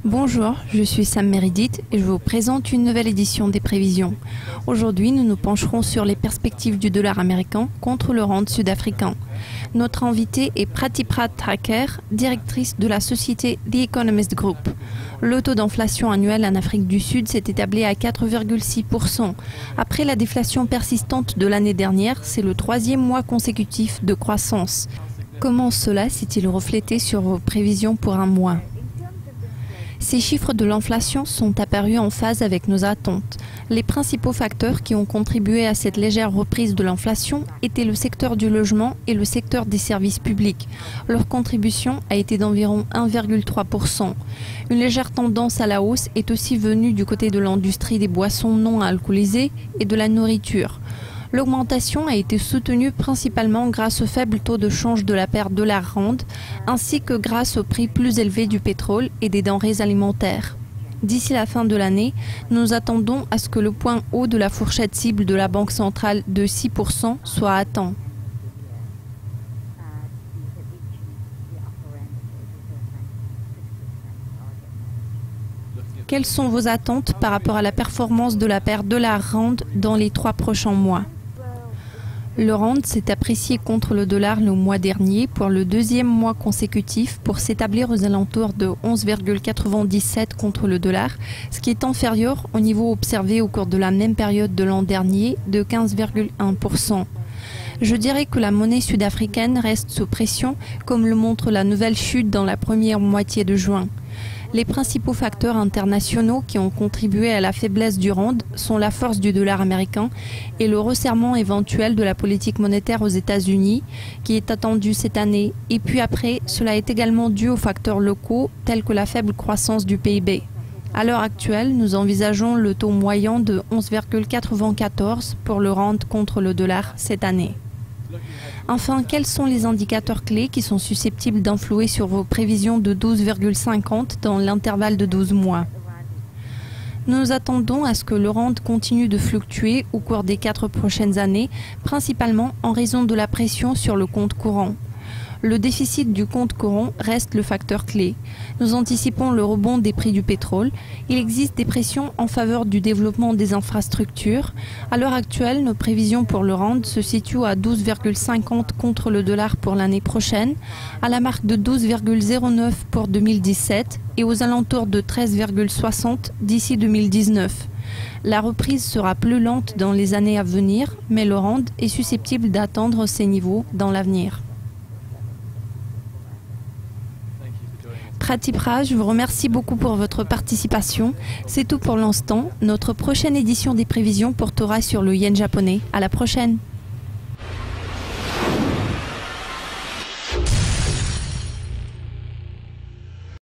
Bonjour, je suis Sam Meredith et je vous présente une nouvelle édition des prévisions. Aujourd'hui, nous nous pencherons sur les perspectives du dollar américain contre le rand sud-africain. Notre invitée est Pratiprat Thacker, directrice de la société The Economist Group. Le taux d'inflation annuel en Afrique du Sud s'est établi à 4,6%. Après la déflation persistante de l'année dernière, c'est le troisième mois consécutif de croissance. Comment cela s'est-il reflété sur vos prévisions pour un mois ? Ces chiffres de l'inflation sont apparus en phase avec nos attentes. Les principaux facteurs qui ont contribué à cette légère reprise de l'inflation étaient le secteur du logement et le secteur des services publics. Leur contribution a été d'environ 1,3%. Une légère tendance à la hausse est aussi venue du côté de l'industrie des boissons non alcoolisées et de la nourriture. L'augmentation a été soutenue principalement grâce au faible taux de change de la paire dollar-rand, ainsi que grâce au prix plus élevé du pétrole et des denrées alimentaires. D'ici la fin de l'année, nous attendons à ce que le point haut de la fourchette cible de la Banque centrale de 6% soit atteint. Quelles sont vos attentes par rapport à la performance de la paire dollar-rand dans les 3 prochains mois ? Le rand s'est apprécié contre le dollar le mois dernier pour le deuxième mois consécutif pour s'établir aux alentours de 11,97 contre le dollar, ce qui est inférieur au niveau observé au cours de la même période de l'an dernier de 15,1%. Je dirais que la monnaie sud-africaine reste sous pression, comme le montre la nouvelle chute dans la première moitié de juin. Les principaux facteurs internationaux qui ont contribué à la faiblesse du rand sont la force du dollar américain et le resserrement éventuel de la politique monétaire aux États-Unis, qui est attendu cette année. Et puis après, cela est également dû aux facteurs locaux tels que la faible croissance du PIB. À l'heure actuelle, nous envisageons le taux moyen de 11,94 pour le rand contre le dollar cette année. Enfin, quels sont les indicateurs clés qui sont susceptibles d'influer sur vos prévisions de 12,50 dans l'intervalle de 12 mois ? Nous nous attendons à ce que le rand continue de fluctuer au cours des 4 prochaines années, principalement en raison de la pression sur le compte courant. Le déficit du compte courant reste le facteur clé. Nous anticipons le rebond des prix du pétrole. Il existe des pressions en faveur du développement des infrastructures. À l'heure actuelle, nos prévisions pour le rand se situent à 12,50 contre le dollar pour l'année prochaine, à la marque de 12,09 pour 2017 et aux alentours de 13,60 d'ici 2019. La reprise sera plus lente dans les années à venir, mais le rand est susceptible d'atteindre ces niveaux dans l'avenir. Pratiprat, je vous remercie beaucoup pour votre participation. C'est tout pour l'instant. Notre prochaine édition des prévisions portera sur le yen japonais. À la prochaine.